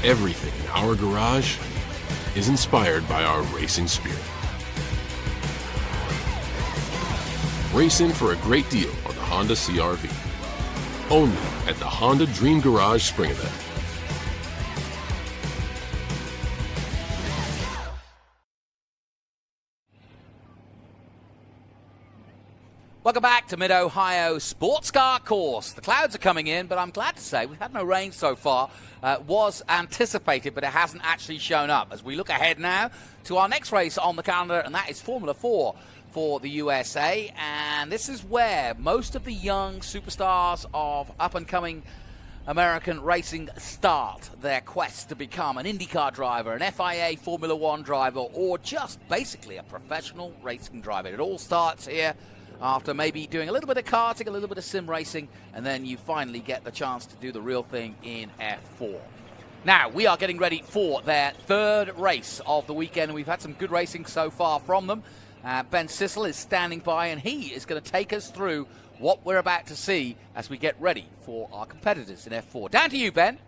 Everything in our garage is inspired by our racing spirit. Race in for a great deal on the Honda CR-V. Only at the Honda Dream Garage Spring Event. Welcome back to Mid-Ohio Sports Car Course. The clouds are coming in, but I'm glad to say we've had no rain so far. Was anticipated, but it hasn't actually shown up. As we look ahead now to our next race on the calendar, and that is Formula 4 for the USA. And this is where most of the young superstars of up-and-coming American racing start their quest to become an IndyCar driver, an FIA Formula 1 driver, or just basically a professional racing driver. It all starts here after maybe doing a little bit of karting, a little bit of sim racing, and then you finally get the chance to do the real thing in F4. Now, we are getting ready for their third race of the weekend, and we've had some good racing so far from them. Ben Sissel is standing by, and he is going to take us through what we're about to see as we get ready for our competitors in F4. Down to you, Ben.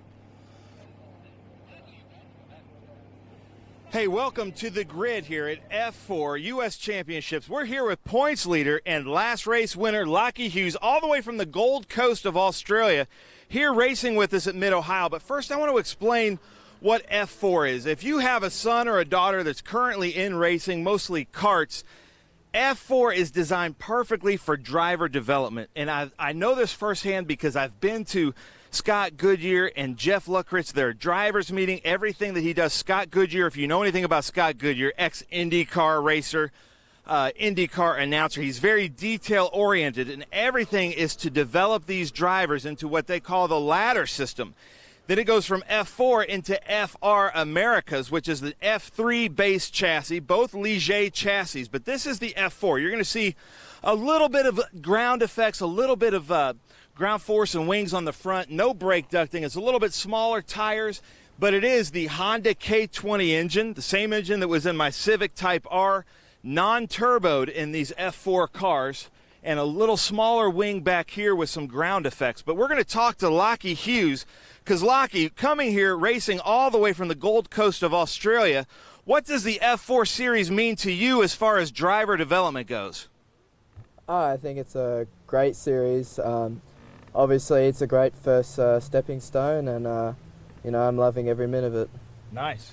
Hey, welcome to the grid here at F4 U.S. Championships. We're here with points leader and last race winner Lockheed Hughes, all the way from the Gold Coast of Australia, here racing with us at Mid-Ohio. But first, I want to explain what F4 is. If you have a son or a daughter that's currently in racing, mostly karts, F4 is designed perfectly for driver development. And I know this firsthand because I've been to Scott Goodyear and Jeff Luckrich, their drivers meeting, everything that he does. Scott Goodyear, if you know anything about Scott Goodyear, ex-IndyCar racer, IndyCar announcer, he's very detail-oriented, and everything is to develop these drivers into what they call the ladder system. Then it goes from F4 into FR Americas, which is the F3 base chassis, both Ligier chassis. But this is the F4. You're going to see a little bit of ground effects, a little bit of ground force and wings on the front, no brake ducting. It's a little bit smaller tires, but it is the Honda K20 engine, the same engine that was in my Civic Type R, non-turboed in these F4 cars, and a little smaller wing back here with some ground effects. But we're going to talk to Lockheed Hughes, because Lockie, coming here, racing all the way from the Gold Coast of Australia, what does the F4 series mean to you as far as driver development goes? I think it's a great series. Obviously, it's a great first stepping stone, and I'm loving every minute of it. Nice.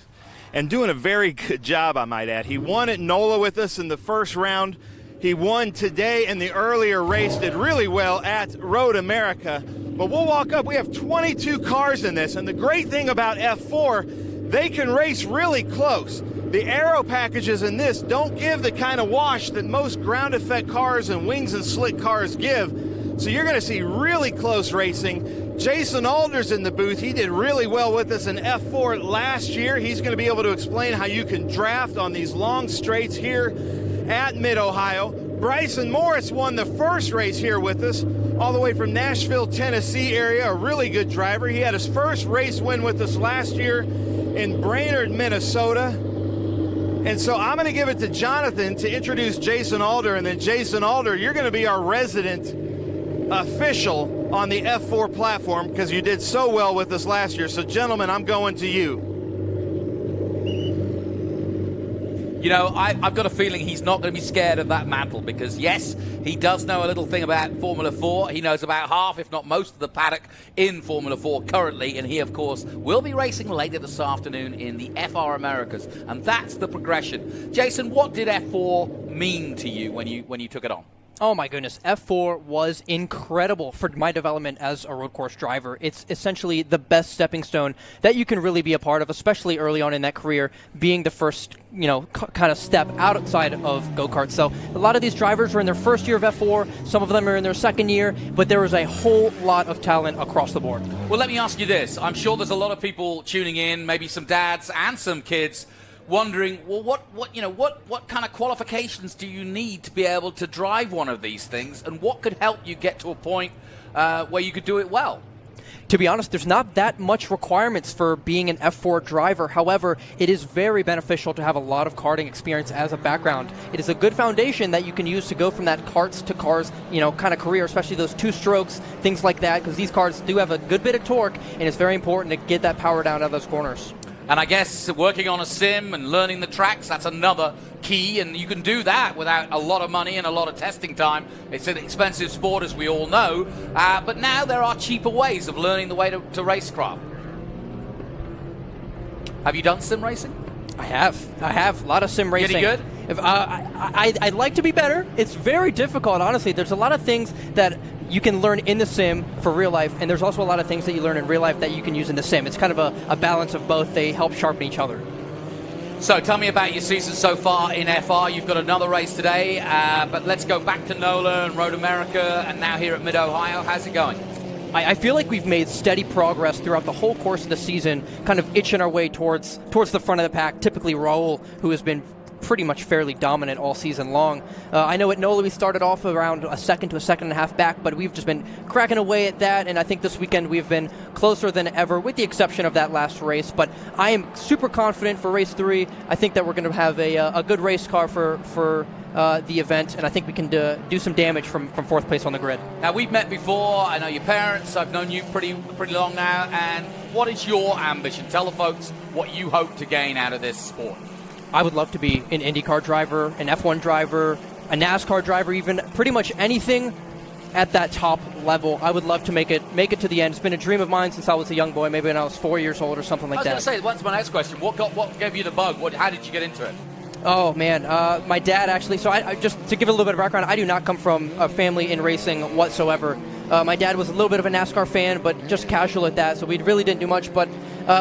And doing a very good job, I might add. He won at NOLA with us in the first round. He won today in the earlier race, did really well at Road America. But we'll walk up. We have 22 cars in this, and the great thing about F4, they can race really close. The aero packages in this don't give the kind of wash that most ground effect cars and wings and slick cars give. So you're going to see really close racing. Jason Alder's in the booth. He did really well with us in F4 last year. He's going to be able to explain how you can draft on these long straights here at Mid-Ohio. Bryson Morris won the first race here with us, all the way from Nashville, Tennessee area, a really good driver. He had his first race win with us last year in Brainerd, Minnesota. And so I'm going to give it to Jonathan to introduce Jason Alder, and then Jason Alder, you're going to be our resident official on the F4 platform because you did so well with us last year. So, gentlemen, I'm going to you. You know, I've got a feeling he's not going to be scared of that mantle because, yes, he does know a little thing about Formula 4. He knows about half, if not most, of the paddock in Formula 4 currently. And he, of course, will be racing later this afternoon in the FR Americas. And that's the progression. Jason, what did F4 mean to you when you took it on? Oh my goodness, F4 was incredible for my development as a road course driver. It's essentially the best stepping stone that you can really be a part of, especially early on in that career, being the first, kind of step outside of go-karts. So a lot of these drivers were in their first year of F4, some of them are in their second year, but there was a whole lot of talent across the board. Well, let me ask you this. I'm sure there's a lot of people tuning in, maybe some dads and some kids, wondering, well, what kind of qualifications do you need to be able to drive one of these things, and what could help you get to a point where you could do it well? to be honest, there's not that much requirements for being an F4 driver. However, it is very beneficial to have a lot of karting experience as a background. It is a good foundation that you can use to go from that karts to cars, kind of career, especially those 2 strokes, things like that, because these cars do have a good bit of torque, and it's very important to get that power down out of those corners. And I guess working on a sim and learning the tracks, that's another key, and you can do that without a lot of money and a lot of testing time. It's an expensive sport, as we all know, but now there are cheaper ways of learning the way to racecraft. Have you done sim racing? I have. A lot of sim racing. Getting good? I'd like to be better. It's very difficult, honestly. There's a lot of things that you can learn in the sim for real life, and there's also a lot of things that you learn in real life that you can use in the sim. It's kind of a balance of both. They help sharpen each other. So tell me about your season so far in FR. You've got another race today, but let's go back to NOLA and Road America, and now here at Mid-Ohio. How's it going? I feel like we've made steady progress throughout the whole course of the season, kind of itching our way towards the front of the pack. Typically Raul, who has been pretty much fairly dominant all season long. I know at NOLA we started off around a second to a second and a half back, but we've just been cracking away at that, and I think this weekend we've been closer than ever, with the exception of that last race. But I am super confident for race 3. I think that we're going to have a good race car for the event, and I think we can do some damage from 4th place on the grid. Now, we've met before. I know your parents. I've known you pretty long now. And what is your ambition? Tell the folks what you hope to gain out of this sport. I would love to be an IndyCar driver, an F1 driver, a NASCAR driver, even pretty much anything at that top level. I would love to make it to the end. It's been a dream of mine since I was a young boy, maybe when I was 4 years old or something like that. I was going to say, that's my next question. What gave you the bug? How did you get into it? Oh, man. My dad, actually. So I just to give a little bit of background, I do not come from a family in racing whatsoever. My dad was a little bit of a NASCAR fan, but just casual at that, so we really didn't do much. But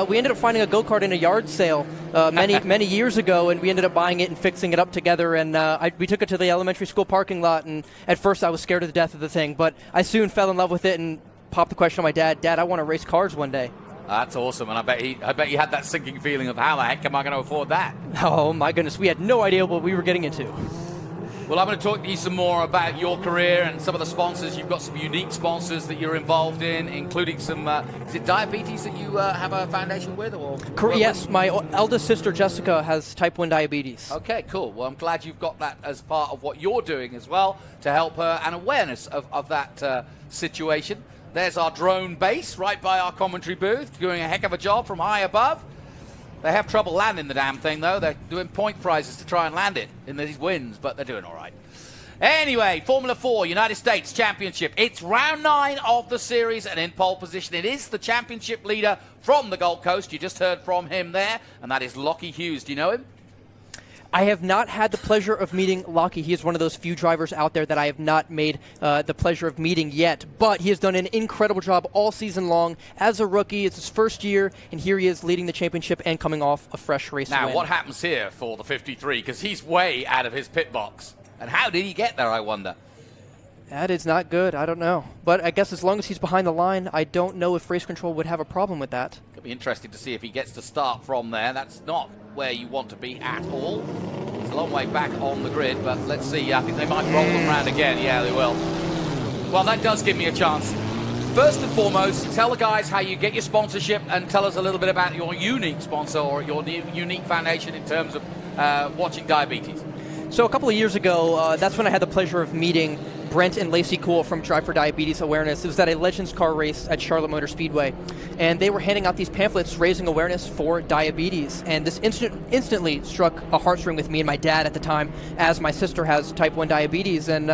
we ended up finding a go-kart in a yard sale many years ago, and we ended up buying it and fixing it up together. And we took it to the elementary school parking lot, and at first I was scared to the death of the thing, but I soon fell in love with it and popped the question on my dad, Dad, I want to race cars one day. That's awesome, and I bet he had that sinking feeling of how the heck am I going to afford that? Oh, my goodness, we had no idea what we were getting into. Well, I'm going to talk to you some more about your career and some of the sponsors. You've got some unique sponsors that you're involved in, including some, is it diabetes that you have a foundation with? Yes, my eldest sister, Jessica, has type 1 diabetes. Okay, cool. Well, I'm glad you've got that as part of what you're doing as well to help her and awareness of that situation. There's our drone base right by our commentary booth, doing a heck of a job from high above. They have trouble landing the damn thing, though. They're doing point prizes to try and land it in these winds, but they're doing all right. Anyway, Formula 4 United States Championship. It's round 9 of the series, and in pole position it is the championship leader from the Gold Coast. You just heard from him there, and that is Lockheed Hughes. Do you know him? I have not had the pleasure of meeting Lockheed. He is one of those few drivers out there that I have not made the pleasure of meeting yet. But he has done an incredible job all season long as a rookie. It's his first year, and here he is leading the championship and coming off a fresh race win. Now, what happens here for the 53? Because he's way out of his pit box. And how did he get there, I wonder? That is not good. I don't know. But I guess as long as he's behind the line, I don't know if race control would have a problem with that. It'll be interesting to see if he gets to start from there. That's not where you want to be at all. It's a long way back on the grid, but let's see. I think they might roll them around again. Yeah, they will. Well, that does give me a chance. First and foremost, tell the guys how you get your sponsorship and tell us a little bit about your unique sponsor or your unique foundation in terms of watching diabetes. So a couple of years ago, that's when I had the pleasure of meeting Brent and Lacey Cool from Drive for Diabetes Awareness. It was at a Legends car race at Charlotte Motor Speedway, and they were handing out these pamphlets raising awareness for diabetes, and this instantly struck a heartstring with me and my dad at the time, as my sister has type 1 diabetes, and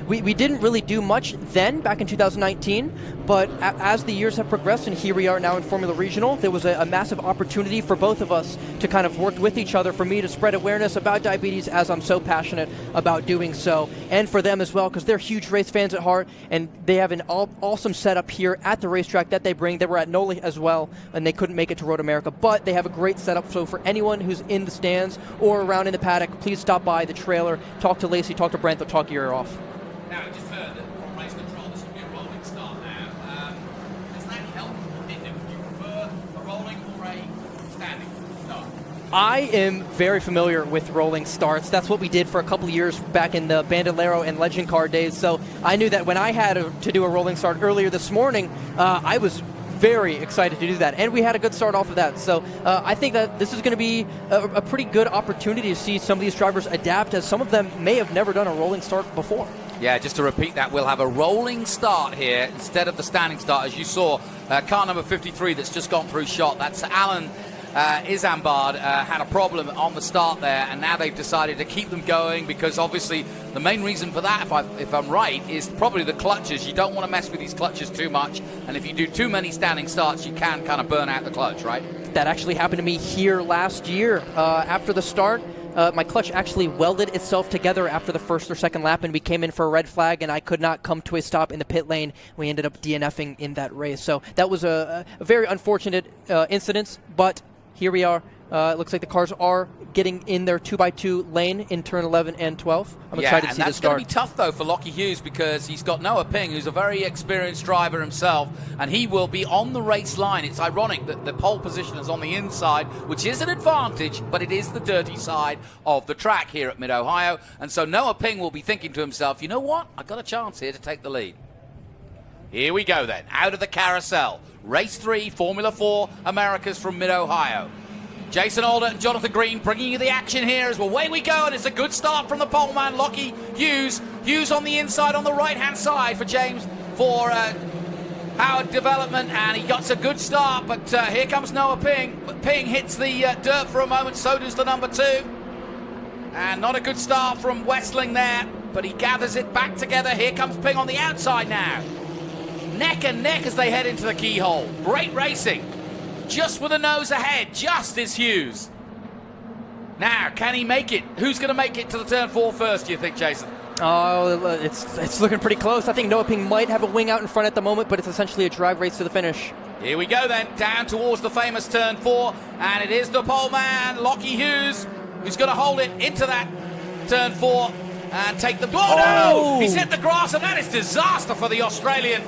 we didn't really do much then, back in 2019, but as the years have progressed, and here we are now in Formula Regional, there was a massive opportunity for both of us to kind of work with each other, for me to spread awareness about diabetes, as I'm so passionate about doing so, and for them as well, because they're huge race fans at heart, and they have an awesome setup here at the racetrack that they bring. They were at NOLA as well, and they couldn't make it to Road America, but they have a great setup. So for anyone who's in the stands or around in the paddock, please stop by the trailer, talk to Lacey, talk to Brent, they'll talk your ear off. Now, I just heard that from race control, this will be a rolling start now. Does that help? Do you prefer a rolling or a standing start? I am very familiar with rolling starts. That's what we did for a couple of years back in the Bandolero and Legend car days. So I knew that when I had to do a rolling start earlier this morning, I was very excited to do that, and we had a good start off of that. So I think that this is going to be a pretty good opportunity to see some of these drivers adapt, as some of them may have never done a rolling start before. Yeah, just to repeat that, we'll have a rolling start here instead of the standing start, as you saw. Car number 53 that's just gone through shot. That's Alan Isambard had a problem on the start there, and now they've decided to keep them going, because obviously the main reason for that, if I'm right, is probably the clutches. You don't want to mess with these clutches too much, and if you do too many standing starts, you can kind of burn out the clutch, right? That actually happened to me here last year. After the start, my clutch actually welded itself together after the first or second lap, and we came in for a red flag, and I could not come to a stop in the pit lane. We ended up DNFing in that race. So that was a very unfortunate incident, but here we are. It looks like the cars are getting in their 2x2 lane in turn 11 and 12. I'm excited to see this start. That's going to be tough, though, for Lockheed Hughes, because he's got Noah Ping, who's a very experienced driver himself, and he will be on the race line. It's ironic that the pole position is on the inside, which is an advantage, but it is the dirty side of the track here at Mid-Ohio. And so Noah Ping will be thinking to himself, you know what? I've got a chance here to take the lead. Here we go, then, out of the carousel. Race 3, Formula 4 Americas from Mid-Ohio. Jason Alder and Jonathan Green bringing you the action here as away we go, and it's a good start from the pole man, Lockheed Hughes. Hughes on the inside, on the right-hand side for James, for Howard Development, and he got a good start, but here comes Noah Ping. But Ping hits the dirt for a moment, so does the number 2. And not a good start from Westling there, but he gathers it back together. Here comes Ping on the outside now. Neck and neck as they head into the keyhole. Great racing. Just with a nose ahead, just is Hughes. Now, can he make it? Who's going to make it to the turn 4 first, do you think, Jason? Oh, it's looking pretty close. I think Noah Ping might have a wing out in front at the moment, but it's essentially a drag race to the finish. Here we go then, down towards the famous turn 4, and it is the pole man, Lockheed Hughes, who's going to hold it into that turn 4 and take the... Oh, no! He's hit the grass, and that is disaster for the Australian.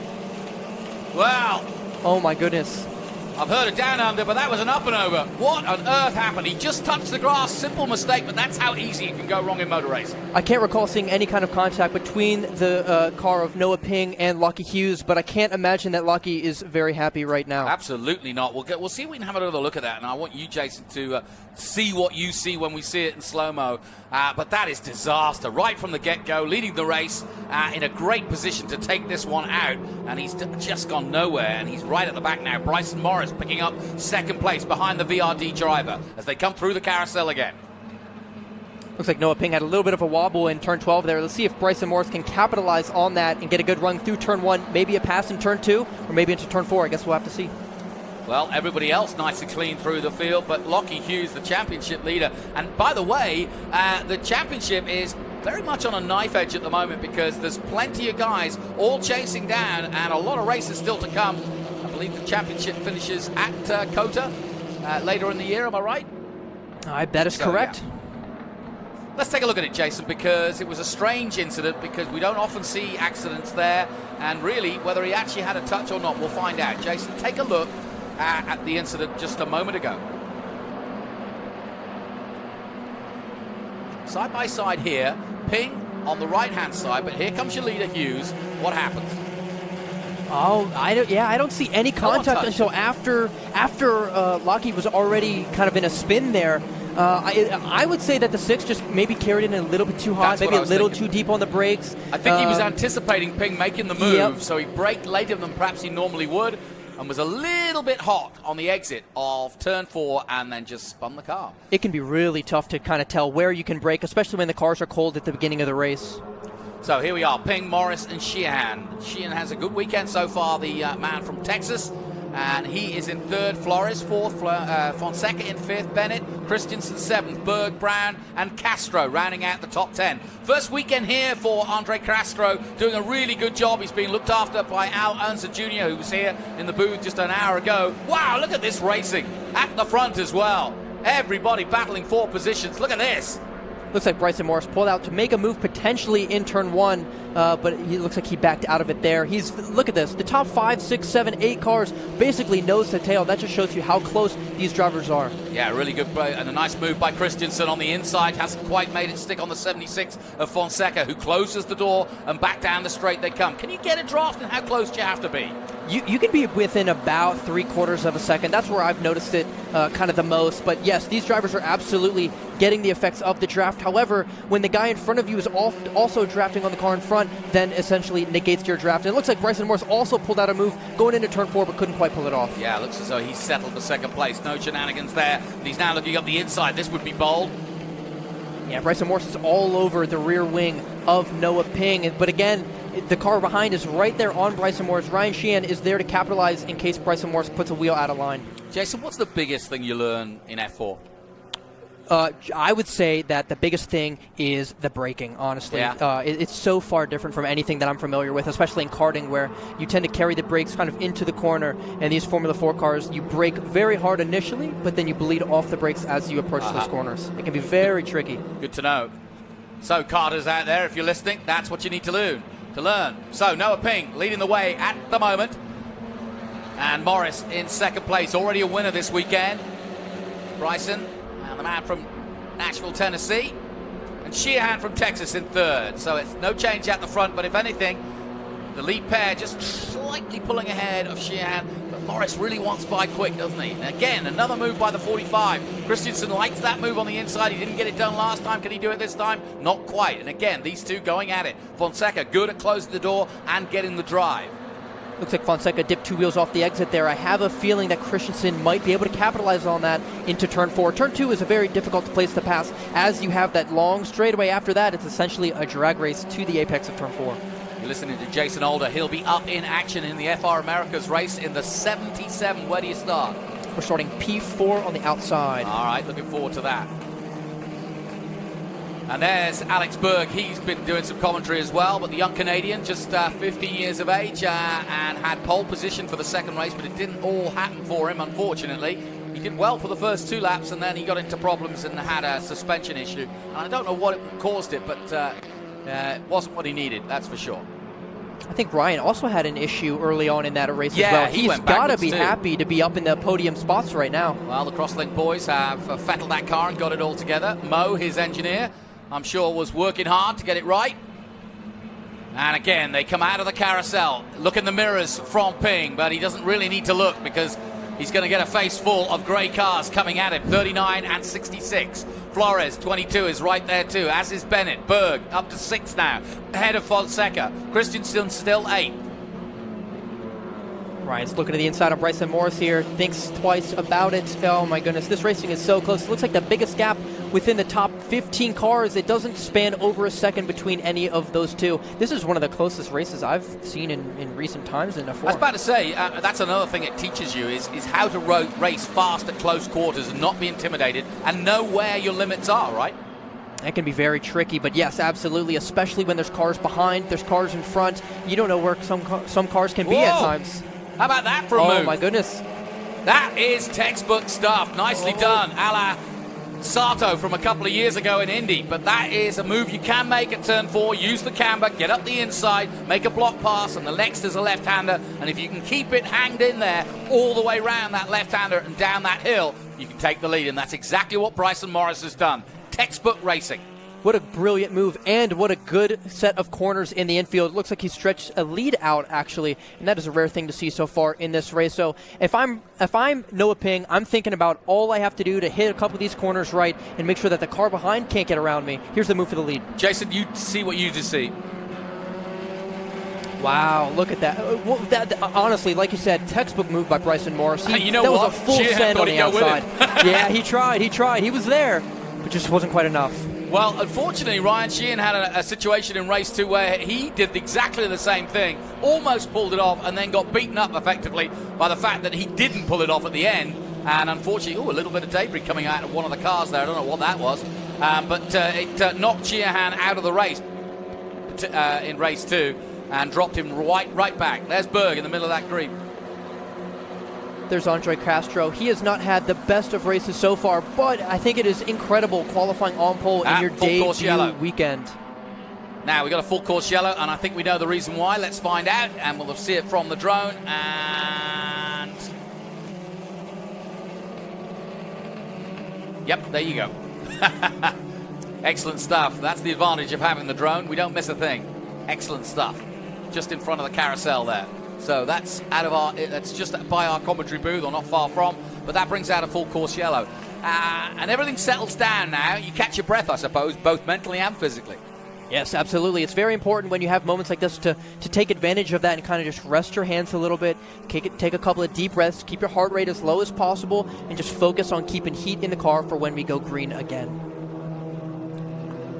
Wow. Oh, my goodness. I've heard a down under, but that was an up and over. What on earth happened? He just touched the grass. Simple mistake, but that's how easy it can go wrong in motor racing. I can't recall seeing any kind of contact between the car of Noah Ping and Lockheed Hughes, but I can't imagine that Lockheed is very happy right now. Absolutely not. We'll see if we can have another look at that, and I want you, Jason, to see what you see when we see it in slow-mo. But that is disaster. Right from the get-go, leading the race in a great position to take this one out, and he's just gone nowhere, and he's right at the back now. Bryson Morris picking up second place behind the VRD driver as they come through the carousel again. Looks like Noah Ping had a little bit of a wobble in turn 12 there. Let's see if Bryson Morris can capitalize on that and get a good run through turn 1, maybe a pass in turn 2, or maybe into turn 4. I guess we'll have to see. Well, everybody else nice and clean through the field, but Lockheed Hughes, the championship leader. And by the way, the championship is very much on a knife edge at the moment, because there's plenty of guys all chasing down and a lot of races still to come. I believe the championship finishes at Kota later in the year, am I right? That is correct. Yeah. Let's take a look at it, Jason, because it was a strange incident, because we don't often see accidents there, and really, whether he actually had a touch or not, we'll find out. Jason, take a look at the incident just a moment ago. Side by side here, Ping on the right-hand side, but here comes your leader, Hughes. What happens? Oh, I don't see any contact until after Lockheed was already kind of in a spin there. I would say that the 6 just maybe carried it in a little bit too hot, maybe a little too deep on the brakes. I think he was anticipating Ping making the move, so he braked later than perhaps he normally would, and was a little bit hot on the exit of turn 4 and then just spun the car. It can be really tough to kind of tell where you can brake, especially when the cars are cold at the beginning of the race. So here we are, Ping, Morris, and Sheehan. Sheehan has a good weekend so far, the man from Texas. And he is in 3rd, Flores 4th, Fonseca in 5th, Bennett, Christensen 7th, Berg, Brown, and Castro rounding out the top 10. First weekend here for Andre Castro, doing a really good job. He's being looked after by Al Unser Jr., who was here in the booth just an hour ago. Wow, look at this racing at the front as well. Everybody battling for positions. Look at this. Looks like Bryson Morris pulled out to make a move potentially in turn 1, but he looks like he backed out of it there. Look at this. The top 5, 6, 7, 8 cars basically nose to tail. That just shows you how close these drivers are. Yeah, really good and a nice move by Christensen on the inside. Hasn't quite made it stick on the 76 of Fonseca, who closes the door, and back down the straight they come. Can you get a draft, and how close do you have to be? You can be within about 3/4 of a second. That's where I've noticed it kind of the most. But yes, these drivers are absolutely getting the effects of the draft. However, when the guy in front of you is also drafting on the car in front, then essentially negates your draft. And it looks like Bryson Morris also pulled out a move going into turn 4, but couldn't quite pull it off. Yeah, it looks as though he's settled for second place. No shenanigans there. And he's now looking up the inside. This would be bold. Yeah, Bryson Morris is all over the rear wing of Noah Ping. But again, the car behind is right there on Bryson Morris. Ryan Sheehan is there to capitalize in case Bryson Morris puts a wheel out of line. Jason, what's the biggest thing you learn in F4? I would say that the biggest thing is the braking, honestly. Yeah. It's so far different from anything that I'm familiar with, especially in karting, where you tend to carry the brakes kind of into the corner. And these Formula 4 cars, you brake very hard initially, but then you bleed off the brakes as you approach those corners. It can be very tricky. Good to know. So, karters out there, if you're listening, that's what you need to learn. So, Noah Ping leading the way at the moment. And Morris in second place, already a winner this weekend. Bryson, and the man from Nashville, Tennessee. And Sheehan from Texas in third. So it's no change at the front, but if anything, the lead pair just slightly pulling ahead of Sheehan. But Morris really wants by quick, doesn't he? And again, another move by the 45. Christensen likes that move on the inside. He didn't get it done last time. Can he do it this time? Not quite. And again, these two going at it. Fonseca good at closing the door and getting the drive. Looks like Fonseca dipped 2 wheels off the exit there. I have a feeling that Christensen might be able to capitalize on that into turn 4. Turn 2 is a very difficult place to pass. As you have that long straightaway after that, it's essentially a drag race to the apex of turn 4. You're listening to Jason Alder. He'll be up in action in the FR Americas race in the 77. Where do you start? We're starting P4 on the outside. All right, looking forward to that. And there's Alex Berg. He's been doing some commentary as well, but the young Canadian, just 15 years of age, and had pole position for the second race, but it didn't all happen for him, unfortunately. He did well for the first 2 laps, and then he got into problems and had a suspension issue. And I don't know what caused it, but it wasn't what he needed, that's for sure. I think Ryan also had an issue early on in that race yeah, as well. He's got to be happy to be up in the podium spots right now. Well, the Crosslink boys have fettled that car and got it all together. Mo, his engineer, I'm sure was working hard to get it right. And again, they come out of the carousel. Look in the mirrors from Ping, but he doesn't really need to look because he's going to get a face full of grey cars coming at him, 39 and 66. Flores, 22, is right there too, as is Bennett. Berg, up to 6 now, ahead of Fonseca. Christensen still 8. Ryan's looking to the inside of Bryson Morris here, thinks twice about it. Oh my goodness, this racing is so close. It looks like the biggest gap within the top 15 cars. It doesn't span over a second between any of those two. This is one of the closest races I've seen in recent times in F4. I was about to say, that's another thing it teaches you is how to race fast at close quarters and not be intimidated and know where your limits are, right? That can be very tricky, but yes, absolutely, especially when there's cars behind, there's cars in front. You don't know where some cars can be at times. How about that for a move? Oh my goodness. That is textbook stuff. Nicely done, a la Sato from a couple of years ago in Indy. But that is a move you can make at turn 4. Use the camber, get up the inside, make a block pass, and the next is a left-hander. And if you can keep it hanged in there all the way around that left-hander and down that hill, you can take the lead. And that's exactly what Bryson Morris has done. Textbook racing. What a brilliant move, and what a good set of corners in the infield. Looks like he stretched a lead out, actually, and that is a rare thing to see so far in this race. So if I'm Noah Ping, I'm thinking about all I have to do to hit a couple of these corners right and make sure that the car behind can't get around me. Here's the move for the lead. Jason, you see what you just see. Wow, look at that. Honestly, like you said, textbook move by Bryson Morris. You know that what? was a full send on the outside. Yeah, he tried. He was there, but just wasn't quite enough. Well, unfortunately, Ryan Sheehan had a situation in race 2 where he did exactly the same thing, almost pulled it off, and then got beaten up effectively by the fact that he didn't pull it off at the end. And unfortunately, a little bit of debris coming out of one of the cars there. I don't know what that was. But it knocked Sheehan out of the race in race 2 and dropped him right back. There's Berg in the middle of that green. There's Andre Castro. He has not had the best of races so far, but I think it is incredible qualifying on pole in your debut weekend. Now, we got a full course yellow, and I think we know the reason why. Let's find out, and we'll see it from the drone. And yep, there you go. Excellent stuff. That's the advantage of having the drone. We don't miss a thing. Excellent stuff. Just in front of the carousel there. So that's that's just by our commentary booth, or not far from. But that brings out a full course yellow. And everything settles down now. You catch your breath, I suppose, both mentally and physically. Yes, absolutely. It's very important when you have moments like this to take advantage of that and kind of just rest your hands a little bit, take a couple of deep breaths, keep your heart rate as low as possible, and just focus on keeping heat in the car for when we go green again.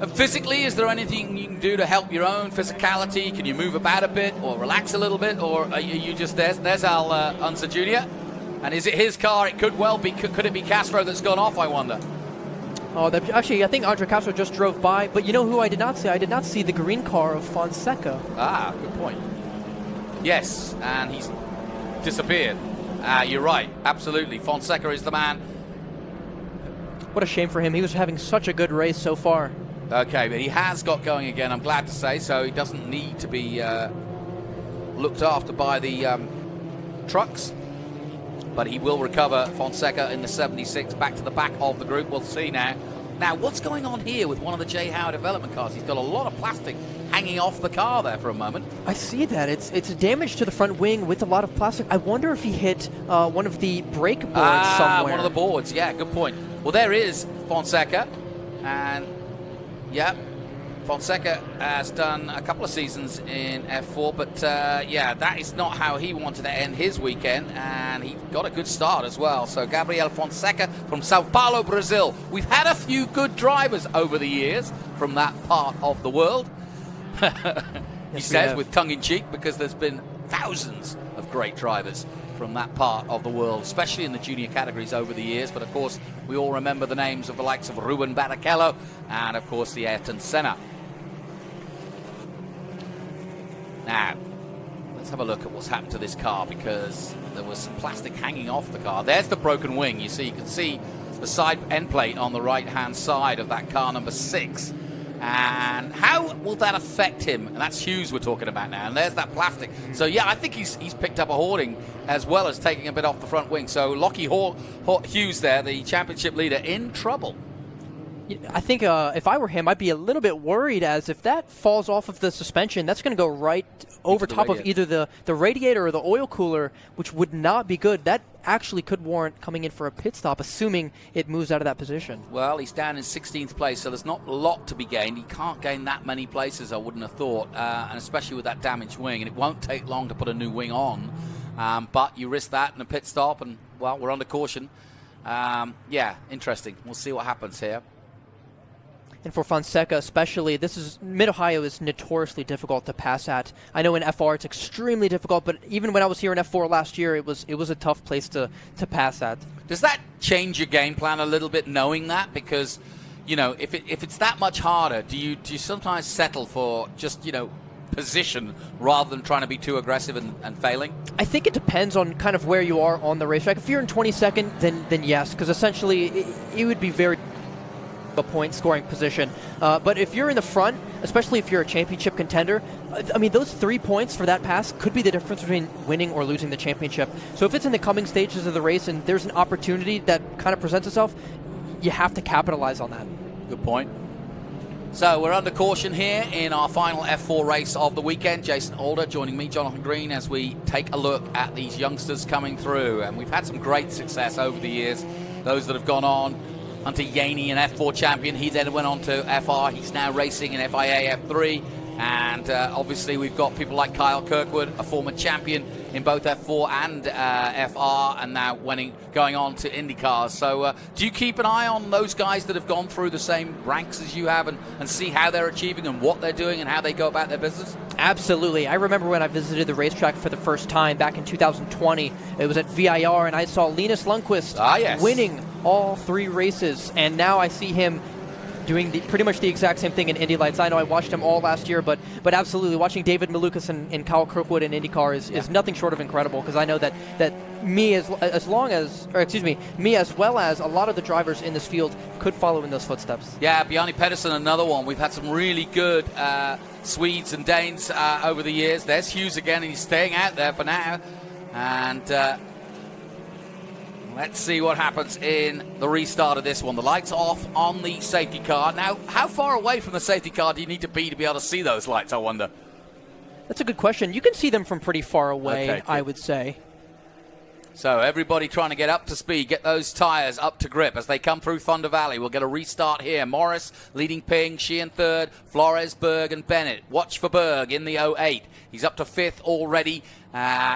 And physically, is there anything you can do to help your own physicality? Can you move about a bit or relax a little bit? Or are you just there's Al Unser Jr.? And is it his car? It could well be. Could it be Castro that's gone off, I wonder? Oh, actually, I think Andre Castro just drove by. But you know who I did not see? I did not see the green car of Fonseca. Ah, good point. Yes, and he's disappeared. You're right. Absolutely. Fonseca is the man. What a shame for him. He was having such a good race so far. Okay, but he has got going again, I'm glad to say, so he doesn't need to be looked after by the trucks. But he will recover, Fonseca in the 76, back to the back of the group. We'll see now. Now, what's going on here with one of the J. Howard development cars? He's got a lot of plastic hanging off the car there for a moment. I see that. It's damage to the front wing with a lot of plastic. I wonder if he hit one of the brake boards somewhere. One of the boards, yeah, good point. Well, there is Fonseca, and yeah, Fonseca has done a couple of seasons in F4, but yeah, that is not how he wanted to end his weekend, and he got a good start as well. So Gabrielle Fonseca from Sao Paulo, Brazil. We've had a few good drivers over the years from that part of the world. He says with tongue-in-cheek, because there's been thousands of great drivers from that part of the world, especially in the junior categories over the years. But of course, we all remember the names of the likes of Ruben Barrichello and of course the Ayrton Senna. Now, let's have a look at what's happened to this car, because there was some plastic hanging off the car. There's the broken wing. You can see the side end plate on the right-hand side of that car number 6. And how will that affect him? And that's Hughes we're talking about now. And there's that plastic. So, yeah, I think he's picked up a hoarding as well as taking a bit off the front wing. So, Lockheed Hughes there, the championship leader, in trouble. I think if I were him, I'd be a little bit worried, as if that falls off of the suspension, that's going to go right over top of either the radiator or the oil cooler, which would not be good. That actually could warrant coming in for a pit stop, assuming it moves out of that position. Well, he's down in 16th place, so there's not a lot to be gained. He can't gain that many places, I wouldn't have thought, and especially with that damaged wing. And it won't take long to put a new wing on, but you risk that in a pit stop, and, well, we're under caution. Yeah, interesting. We'll see what happens here. And for Fonseca especially, Mid-Ohio is notoriously difficult to pass at. I know in FR it's extremely difficult, but even when I was here in F4 last year, it was a tough place to pass at. Does that change your game plan a little bit, knowing that? Because, you know, if it's that much harder, do you sometimes settle for just, you know, position rather than trying to be too aggressive and failing? I think it depends on kind of where you are on the racetrack. If you're in 22nd, then yes, because essentially it would be very a point scoring position. But if you're in the front, especially if you're a championship contender, I mean, those 3 points for that pass could be the difference between winning or losing the championship. So if it's in the coming stages of the race and there's an opportunity that kind of presents itself, you have to capitalize on that. Good point. So we're under caution here in our final F4 race of the weekend. Jason Alder joining me, Jonathan Green, as we take a look at these youngsters coming through. And we've had some great success over the years, those that have gone on. Hunter Yaney, an F4 champion. He then went on to FR. He's now racing in FIA F3. And obviously we've got people like Kyle Kirkwood, a former champion in both F4 and FR, and now going on to IndyCars. So do you keep an eye on those guys that have gone through the same ranks as you have, and see how they're achieving and what they're doing and how they go about their business? Absolutely. I remember when I visited the racetrack for the first time back in 2020. It was at VIR, and I saw Linus Lundqvist winning all 3 races, and now I see him doing pretty much the exact same thing in Indy Lights. I know I watched him all last year, but absolutely watching David Malukas and Kyle Kirkwood in IndyCar is nothing short of incredible, because I know that me as well as a lot of the drivers in this field could follow in those footsteps. Yeah, Bjarne Pedersen, another one. We've had some really good Swedes and Danes over the years. There's Hughes again, and he's staying out there for now. And let's see what happens in the restart of this one. The lights off on the safety car. Now, how far away from the safety car do you need to be able to see those lights, I wonder? That's a good question. You can see them from pretty far away, Okay, I would say. So everybody trying to get up to speed, get those tyres up to grip as they come through Thunder Valley. We'll get a restart here. Morris leading Ping, Sheehan third, Flores, Berg, and Bennett. Watch for Berg in the 08. He's up to fifth already.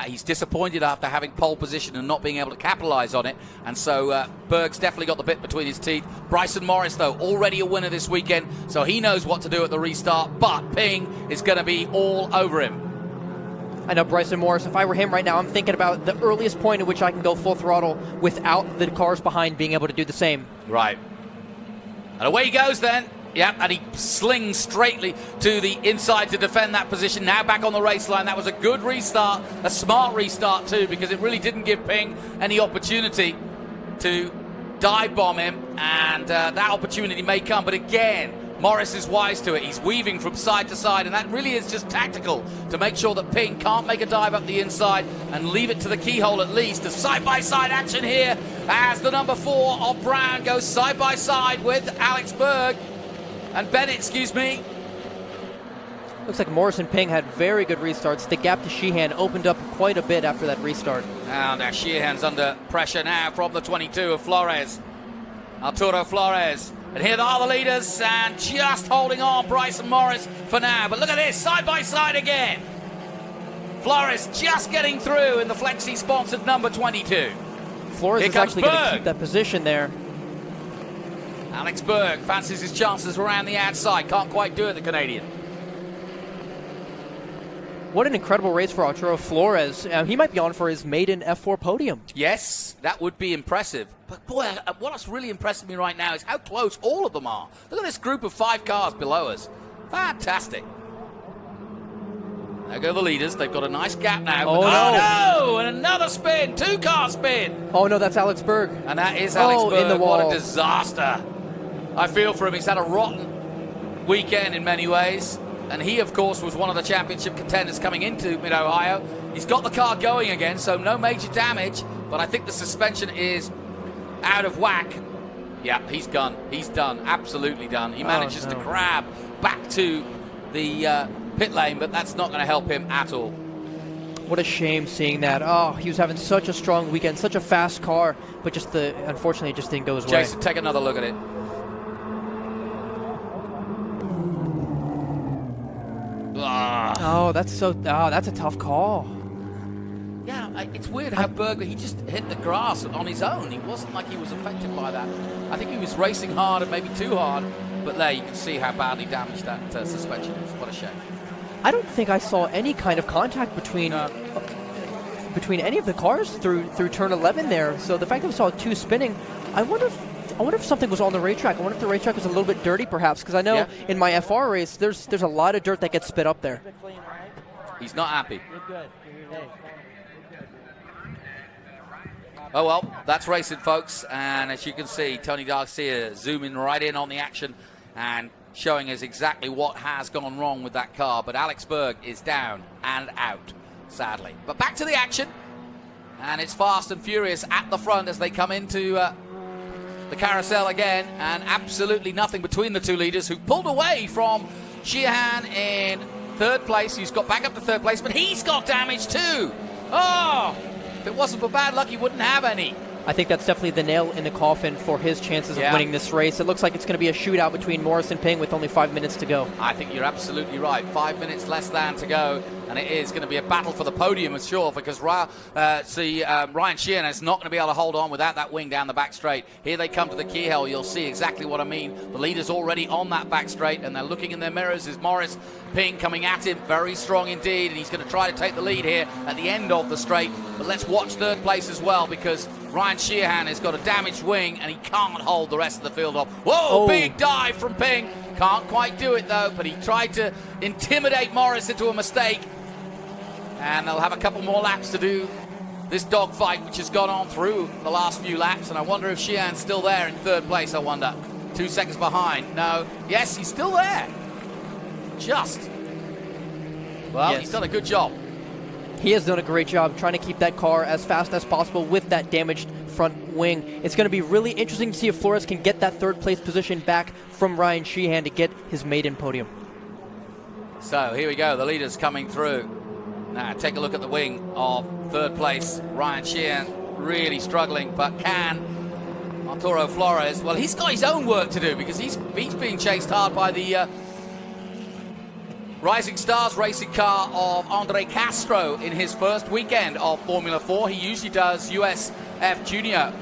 He's disappointed after having pole position and not being able to capitalise on it. And so Berg's definitely got the bit between his teeth. Bryson Morris, though, already a winner this weekend, so he knows what to do at the restart. But Ping is going to be all over him. I know Bryson Morris, if I were him right now, I'm thinking about the earliest point at which I can go full throttle without the cars behind being able to do the same. Right. And away he goes then. Yep, and he slings straightly to the inside to defend that position. Now back on the race line. That was a good restart, a smart restart too, because it really didn't give Ping any opportunity to dive bomb him, and that opportunity may come. But again, Morris is wise to it. He's weaving from side to side, and that really is just tactical to make sure that Ping can't make a dive up the inside and leave it to the keyhole at least. A side-by-side action here as the number 4 of Brown goes side-by-side with Alex Berg. And Bennett, excuse me. Looks like Morris and Ping had very good restarts. The gap to Sheehan opened up quite a bit after that restart. Now Sheehan's under pressure now from the 22 of Flores. Arturo Flores. And here are the leaders, and just holding on Bryson Morris for now. But look at this, side by side again. Flores just getting through in the Flexi-sponsored number 22. Flores is actually going to keep that position there. Alex Berg fancies his chances around the outside. Can't quite do it, the Canadian. What an incredible race for Arturo Flores. He might be on for his maiden F4 podium. Yes, that would be impressive. But boy, what's really impressing me right now is how close all of them are. Look at this group of 5 cars below us. Fantastic. There go the leaders. They've got a nice gap now. Oh, no! And another spin. 2-car spin. Oh, no, that's Alex Berg. And that is Alex Berg. In the wall. What a disaster. I feel for him. He's had a rotten weekend in many ways. And he, of course, was one of the championship contenders coming into Mid-Ohio. He's got the car going again, so no major damage. But I think the suspension is out of whack. Yeah, he's done. He's done. Absolutely done. He manages to grab back to the pit lane, but that's not going to help him at all. What a shame seeing that. Oh, he was having such a strong weekend, such a fast car, but just unfortunately, it just didn't go his way. Jason, take another look at it. Oh, that's a tough call. Yeah, it's weird how Berg, he just hit the grass on his own. He wasn't like he was affected by that. I think he was racing hard and maybe too hard, but there you can see how badly damaged that suspension is. What a shame. I don't think I saw any kind of contact between any of the cars through turn 11 there. So the fact that we saw 2 spinning, I wonder if something was on the racetrack. I wonder if the racetrack was a little bit dirty, perhaps, because I know in my FR race, there's a lot of dirt that gets spit up there. He's not happy. Oh, well, that's racing, folks. And as you can see, Tony Garcia zooming right in on the action and showing us exactly what has gone wrong with that car. But Alex Berg is down and out, sadly. But back to the action. And it's fast and furious at the front as they come into the carousel again. And absolutely nothing between the 2 leaders who pulled away from Sheehan in 3rd place. He's got back up to 3rd place, but he's got damage too. Oh! If it wasn't for bad luck, he wouldn't have any. I think that's definitely the nail in the coffin for his chances of winning this race. It looks like it's going to be a shootout between Morris and Ping with only 5 minutes to go. I think you're absolutely right. 5 minutes less than to go, and it is going to be a battle for the podium, as sure, because Ryan Sheehan is not going to be able to hold on without that wing down the back straight. Here they come to the keyhole. You'll see exactly what I mean. The leader's already on that back straight, and they're looking in their mirrors. Is Morris. Ping coming at him, very strong indeed, and he's going to try to take the lead here at the end of the straight. But let's watch 3rd place as well, because Ryan Sheehan has got a damaged wing, and he can't hold the rest of the field off. Whoa, big dive from Ping. Can't quite do it, though, but he tried to intimidate Morris into a mistake. And they'll have a couple more laps to do this dogfight, which has gone on through the last few laps. And I wonder if Sheehan's still there in 3rd place, I wonder. 2 seconds behind. No. Yes, he's still there. He's done a good job. He has done a great job trying to keep that car as fast as possible with that damaged front wing. It's going to be really interesting to see if Flores can get that 3rd place position back from Ryan Sheehan to get his maiden podium. So here we go, the leaders coming through. Now take a look at the wing of third place. Ryan Sheehan really struggling, but can Arturo Flores, well, he's got his own work to do because he's being chased hard by the Rising Stars racing car of Andre Castro in his first weekend of Formula 4. He usually does USF Junior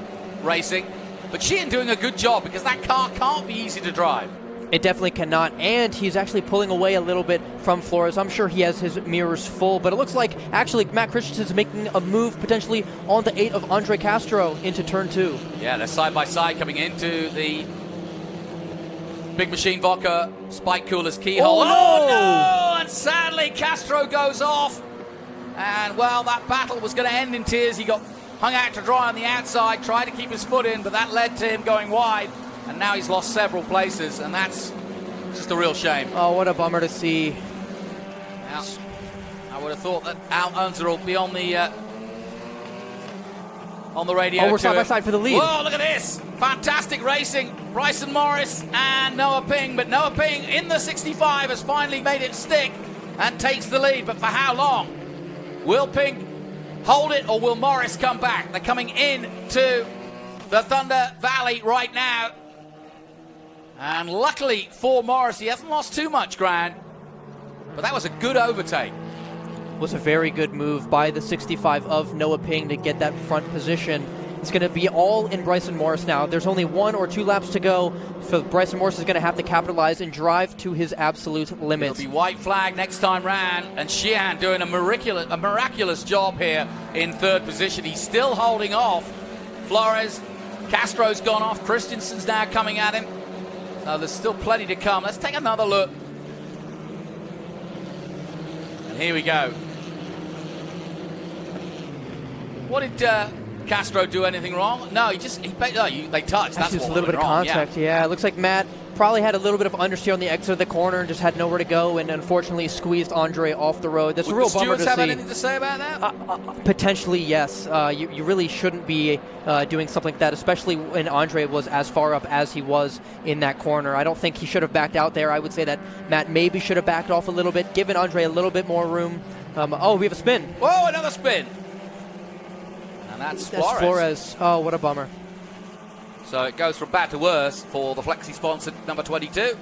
racing, but Sheehan doing a good job because that car can't be easy to drive. It definitely cannot, and he's actually pulling away a little bit from Flores. I'm sure he has his mirrors full, but it looks like actually Matt Christensen is making a move potentially on the 8 of Andre Castro into turn 2. Yeah, they're side by side coming into the Big Machine Vodka Spike Coolers keyhole. Oh, no! And sadly, Castro goes off. And, well, that battle was going to end in tears. He got hung out to dry on the outside, tried to keep his foot in, but that led to him going wide. And now he's lost several places, and that's just a real shame. Oh, what a bummer to see. Now, I would have thought that Al Unser will be on the radio. Oh, we're side by side for the lead. Whoa, look at this. Fantastic racing. Bryson Morris and Noah Ping, but Noah Ping in the 65 has finally made it stick and takes the lead, but for how long? Will Ping hold it, or will Morris come back? They're coming in to the Thunder Valley right now. And luckily for Morris, he hasn't lost too much ground, but that was a good overtake. Was a very good move by the 65 of Noah Ping to get that front position. It's going to be all in Bryson Morris now. There's only 1 or 2 laps to go, so Bryson Morris is going to have to capitalize and drive to his absolute limits. It'll be white flag next time round, and Sheehan doing a miraculous job here in third position. He's still holding off Flores. Castro's gone off. Christensen's now coming at him. So there's still plenty to come. Let's take another look. And here we go. What did Castro do anything wrong? No, they touched. That's just what a little bit of wrong. contact. Yeah, it looks like Matt probably had a little bit of understeer on the exit of the corner and just had nowhere to go, and unfortunately squeezed Andre off the road. That's a real bummer to see. Would the stewards have anything to say about that? Potentially, yes. You really shouldn't be doing something like that, especially when Andre was as far up as he was in that corner. I don't think he should have backed out there. I would say that Matt maybe should have backed off a little bit, given Andre a little bit more room. Oh, we have a spin. Whoa, another spin. And that's Flores. Oh, what a bummer. So it goes from bad to worse for the Flexi sponsor number 22.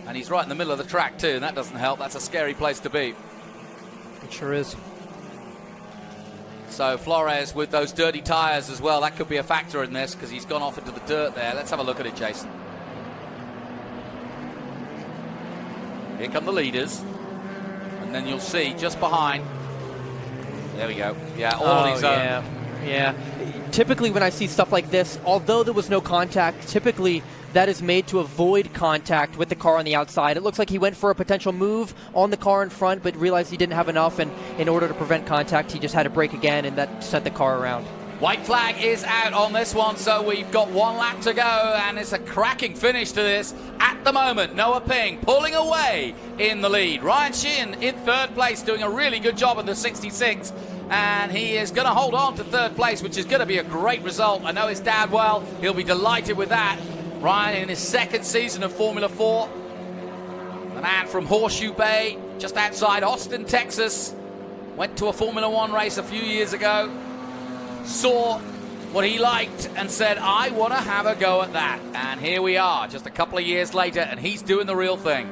And he's right in the middle of the track too, and that doesn't help. That's a scary place to be. It sure is. So Flores with those dirty tyres as well, that could be a factor in this because he's gone off into the dirt there. Let's have a look at it, Jason. Here come the leaders. And then you'll see just behind. There we go. Yeah, all on his own. Yeah. Typically when I see stuff like this, although there was no contact, typically that is made to avoid contact with the car on the outside. It looks like he went for a potential move on the car in front, but realized he didn't have enough, and in order to prevent contact, he just had to brake again, and that sent the car around. White flag is out on this one, so we've got 1 lap to go, and it's a cracking finish to this. At the moment, Noah Ping pulling away in the lead. Ryan Sheehan in third place, doing a really good job in the 66. And he is going to hold on to third place, which is going to be a great result. I know his dad well. He'll be delighted with that. Ryan in his second season of Formula 4. The man from Horseshoe Bay, just outside Austin, Texas. Went to a Formula 1 race a few years ago. Saw what he liked and said, I want to have a go at that. And here we are, just a couple of years later, and he's doing the real thing.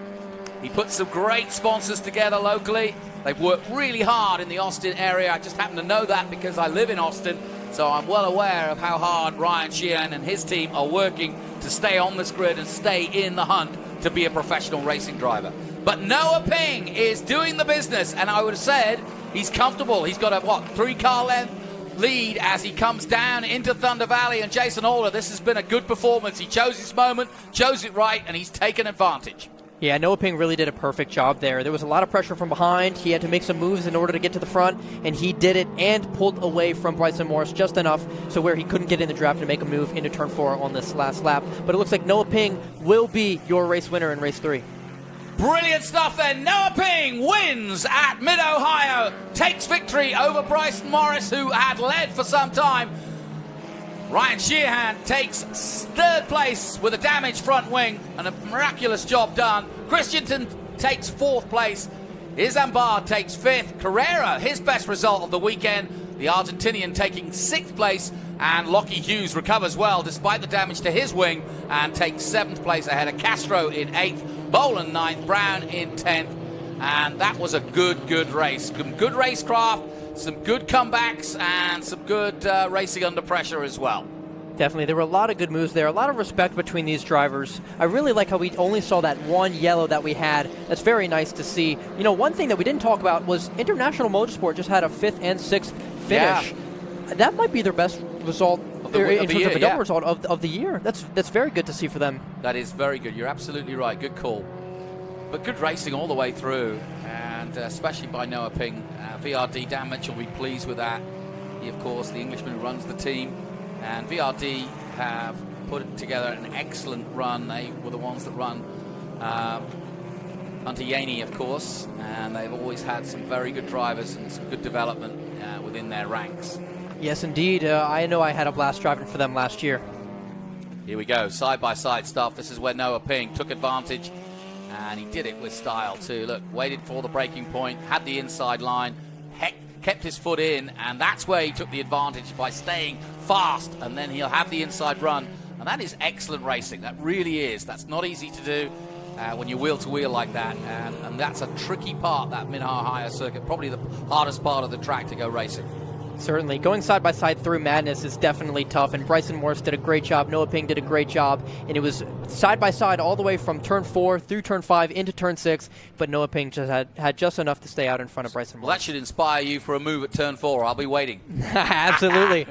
He put some great sponsors together locally. They've worked really hard in the Austin area. I just happen to know that because I live in Austin, so I'm well aware of how hard Ryan Sheehan and his team are working to stay on this grid and stay in the hunt to be a professional racing driver. But Noah Ping is doing the business, and I would have said he's comfortable. He's got a, 3-car length lead as he comes down into Thunder Valley. And Jason Alder, this has been a good performance. He chose his moment, chose it right, and he's taken advantage. Yeah, Noah Ping really did a perfect job there. There was a lot of pressure from behind. He had to make some moves in order to get to the front, and he did it and pulled away from Bryson Morris just enough so where he couldn't get in the draft to make a move into turn 4 on this last lap. But it looks like Noah Ping will be your race winner in race 3. Brilliant stuff then. Noah Ping wins at Mid-Ohio, takes victory over Bryson Morris, who had led for some time. Ryan Sheehan takes third place with a damaged front wing and a miraculous job done. Christensen takes fourth place, Isambard takes 5th. Carrera, his best result of the weekend. The Argentinian taking 6th place. And Lockheed Hughes recovers well despite the damage to his wing and takes 7th place ahead of Castro in 8th. Boland 9th. Brown in 10th. And that was a good race. Some good racecraft, some good comebacks, and some good racing under pressure as well. Definitely. There were a lot of good moves there, a lot of respect between these drivers. I really like how we only saw that one yellow that we had. That's very nice to see. You know, one thing that we didn't talk about was International Motorsport just had a 5th and 6th finish. Yeah. That might be their best result in terms of a double result of the year. That's very good to see for them. That is very good. You're absolutely right. Good call. But good racing all the way through, and especially by Noah Ping. VRD, Dan Mitchell will be pleased with that. He, of course, the Englishman who runs the team. And VRD have put together an excellent run. They were the ones that run Hunter Yaney, of course, and they've always had some very good drivers and some good development within their ranks. Yes, indeed. I know I had a blast driving for them last year. Here we go, side-by-side stuff. This is where Noah Ping took advantage, and he did it with style too. Look, waited for the braking point, had the inside line, kept his foot in, and that's where he took the advantage by staying fast, and then he'll have the inside run. And that is excellent racing. That really is. That's not easy to do when you're wheel-to-wheel like that, and that's a tricky part, that Mid-Ohio circuit, probably the hardest part of the track to go racing. Certainly. Going side-by-side through madness is definitely tough, and Bryson Morris did a great job. Noah Ping did a great job, and it was side-by-side all the way from Turn 4 through Turn 5 into Turn 6, but Noah Ping just had just enough to stay out in front of Bryson Morris. Well, that should inspire you for a move at Turn 4. I'll be waiting. Absolutely.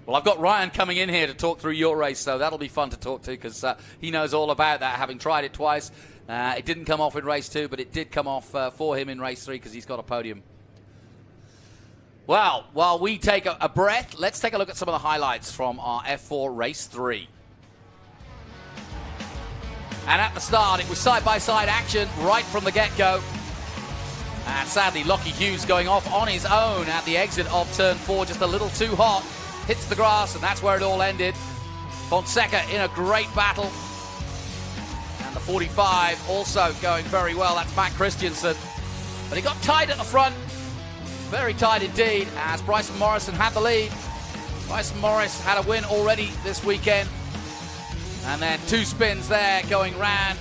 Well, I've got Ryan coming in here to talk through your race, so that'll be fun to talk to because he knows all about that, having tried it twice. It didn't come off in race 2, but it did come off for him in race 3 because he's got a podium. Well, while we take a breath, let's take a look at some of the highlights from our F4 Race 3. And at the start, it was side-by-side action right from the get-go. And sadly, Lockheed Hughes going off on his own at the exit of Turn 4, just a little too hot. Hits the grass, and that's where it all ended. Fonseca in a great battle. And the 45 also going very well. That's Matt Christensen. But he got tight at the front. Very tight indeed, as Bryson Morrison had the lead. Bryson Morris had a win already this weekend. And then 2 spins there going round.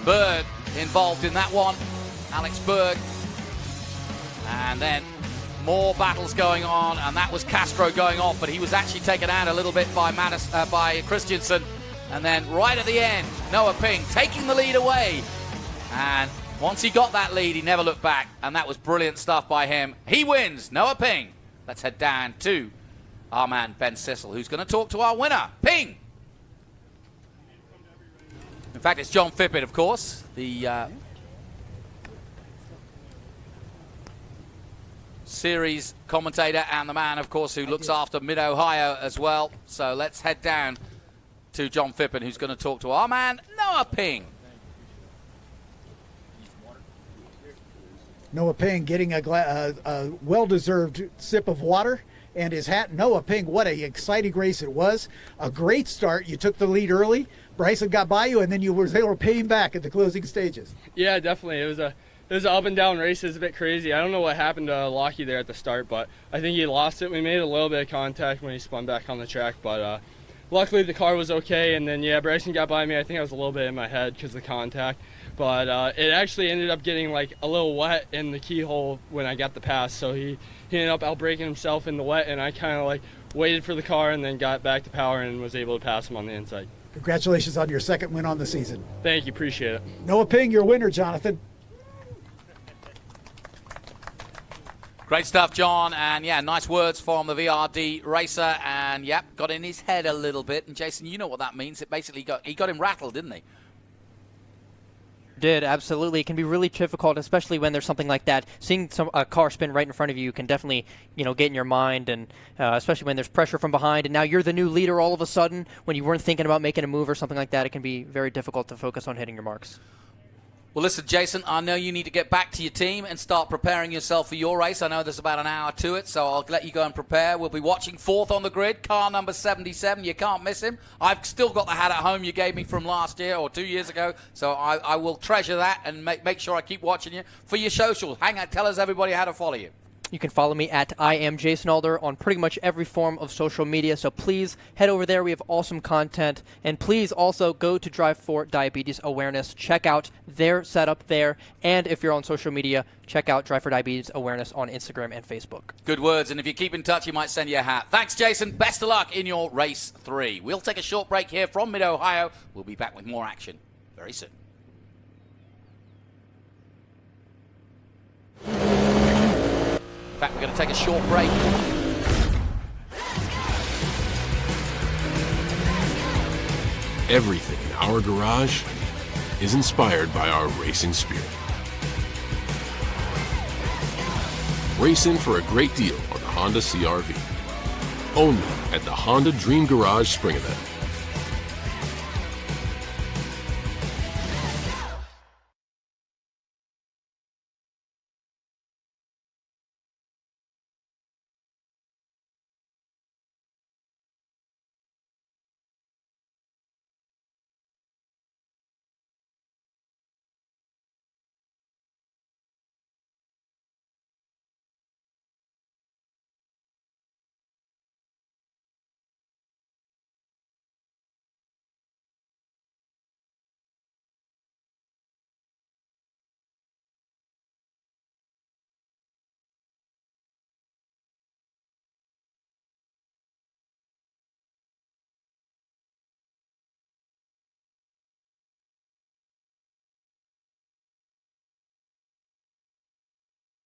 Berg involved in that one. Alex Berg. And then more battles going on, and that was Castro going off, but he was actually taken out a little bit by Christensen. And then right at the end, Noah Ping taking the lead away. And once he got that lead, he never looked back, and that was brilliant stuff by him. He wins, Noah Ping. Let's head down to our man, Ben Sissel, who's going to talk to our winner, Ping. In fact, it's John Phippen, of course, the series commentator and the man, of course, who looks after Mid-Ohio as well. So let's head down to John Phippen, who's going to talk to our man, Noah Ping. Noah Ping getting a well-deserved sip of water and his hat. Noah Ping, what an exciting race it was. A great start. You took the lead early. Bryson got by you, and then you were able to pay him back at the closing stages. Yeah, definitely. It was an up-and-down race. It was a bit crazy. I don't know what happened to Lockheed there at the start, but I think he lost it. We made a little bit of contact when he spun back on the track, but luckily the car was okay. And then, yeah, Bryson got by me. I think I was a little bit in my head because of the contact. But it actually ended up getting like a little wet in the keyhole when I got the pass. So he ended up out-braking himself in the wet, and I kind of like waited for the car and then got back to power and was able to pass him on the inside. Congratulations on your second win on the season. Thank you. Appreciate it. Noah Ping, your winner, Jonathan. Great stuff, John. And, yeah, nice words from the VRD racer. And, yep, got in his head a little bit. And, Jason, you know what that means. It basically he got him rattled, didn't he? Did, absolutely. It can be really difficult, especially when there's something like that. Seeing a car spin right in front of you can definitely, get in your mind, and especially when there's pressure from behind, and now you're the new leader all of a sudden when you weren't thinking about making a move or something like that. It can be very difficult to focus on hitting your marks. Well, listen, Jason, I know you need to get back to your team and start preparing yourself for your race. I know there's about an hour to it, so I'll let you go and prepare. We'll be watching fourth on the grid, car number 77. You can't miss him. I've still got the hat at home you gave me from last year or 2 years ago, so I will treasure that and make sure I keep watching you. For your socials, hang out, tell us everybody how to follow you. You can follow me at I am Jason Alder on pretty much every form of social media, so please head over there. We have awesome content, and please also go to Drive for Diabetes Awareness. Check out their setup there, and if you're on social media, check out Drive for Diabetes Awareness on Instagram and Facebook. Good words, and if you keep in touch, you might send you a hat. Thanks, Jason. Best of luck in your race 3. We'll take a short break here from Mid-Ohio. We'll be back with more action very soon. In fact, we're going to take a short break. Everything in our garage is inspired by our racing spirit. Race in for a great deal on the Honda CR-V. Only at the Honda Dream Garage Spring Event.